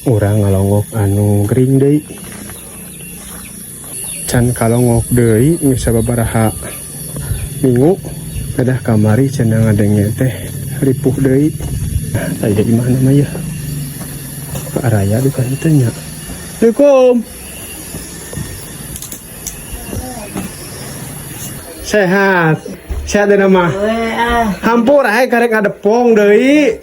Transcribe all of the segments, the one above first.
Urang ngalongok anu gering deui. Can kalongok deui geus sababaraha minggu kadah kamari cenah ngadenge teh ripuh deui. Aya di mana mah ya? Ka Raya di kan teh nya. Assalamualaikum. Sehat. Sehat deh nama. Hampur ae karek ngadepong deui.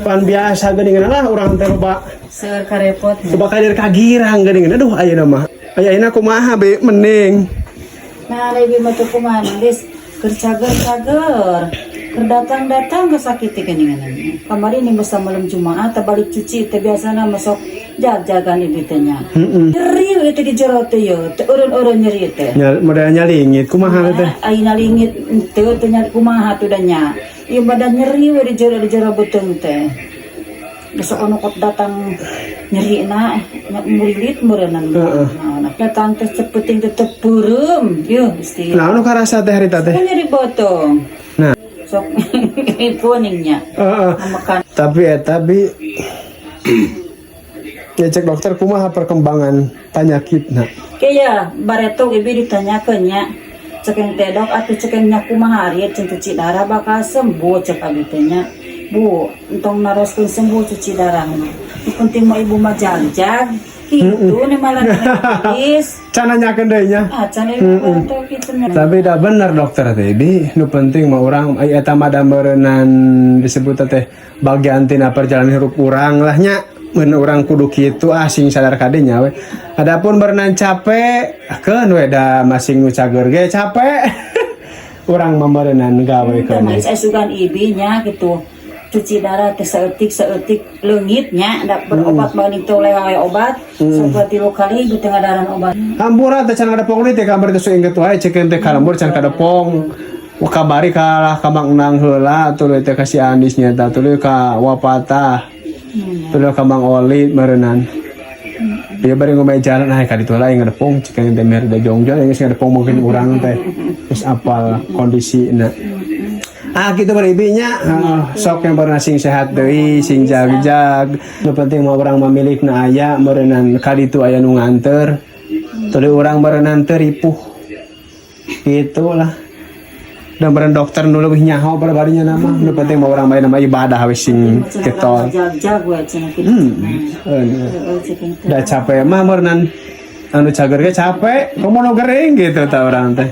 Pan biasa geuningan lah urang teh loba. Seur karepot. Coba kadir kagirang geuningan. Aduh ayeuna mah. Ayeuna kumaha be mending. Nah, lebih mah teu kumaha geus keur cager-cager. Keur datang-datang ke sakit geuningan. Kamari nih masa malam Jumaah teh balik cuci teh biasana masuk jag-jagan ieu teh nya. Nyeri itu di jero teh ye, teu eureun-eureun nyeri teh. Nya modal nyalingit kumaha teh? Ayeuna lingit teu teh nya kumaha tuh da nya. Ieu badan nyeri we di jero beuteung teh. Besok ono kot datang nyeri na murid meureunnan. Nah, datang teh cepeting teh peureum. Yeuh isti. Nah, anu karasa teh harita teh? Nyeri botong. Nah, Sok kuningnya. Makan. Tapi ya cek dokter kumaha perkembangan penyakitna. Kaya bareto ibu ditanyakeun nya. Ceking teh dok atuh ceking nya kumaha ari cenah cuci darah bakal sembuh cek abi teh nya. Bu, entong naroskeun sembuh cuci darah mah. Penting mah ibu mah jag-jag. Kitu nih malah nulis. Can nanyakeun deui nya. Can ibu teh kitu nya. Tapi dah bener dokter teh bi, nu penting mah urang eta mah da meureunnan disebut teh bagian tina perjalanan hirup urang lah nya. Mun urang kudu kitu sing sadar kadinya we. Adapun berenang capek, keun we da masing nu cager ge capek. Urang mah meureunnan gawe keun. Teh saya sugan ibinya gitu. Cuci darah teh saeutik leungitnya da berobat meuning teh oleh obat. Seperti 3 kali teu ngadaran obat. Hampura teh can ngadepong deui teh kamari teh inget wae cekeun teh kalembur can kadepong. Kabari ka Mang Nang heula tuluy teh ka si Andis nya tah tuluy ka Wapatah. Tuluy ka Mang Oli meureunnan. Dia bari ngomong jalan ka ditu lah ngadepong cekeun teh mer da jongjol geus ngadepong mungkin urang teh geus apal kondisina. Gitu bari ibinya sok yang pernah sing sehat deui sing jag-jag. Nu penting mah urang mamilikna aya meureunnan kali itu aya nu nganter. Tuluy urang meureunnan teu ripuh. Gitulah. Dan beren dokter nu leuwih nyaho barbarinya nama. Nu penting mah urang bae nama ibadah we sing ketol. Jag-jag we cenah kitu. Da capek mah meureunnan anu cager ge capek, komo nu gering gitu tah urang teh.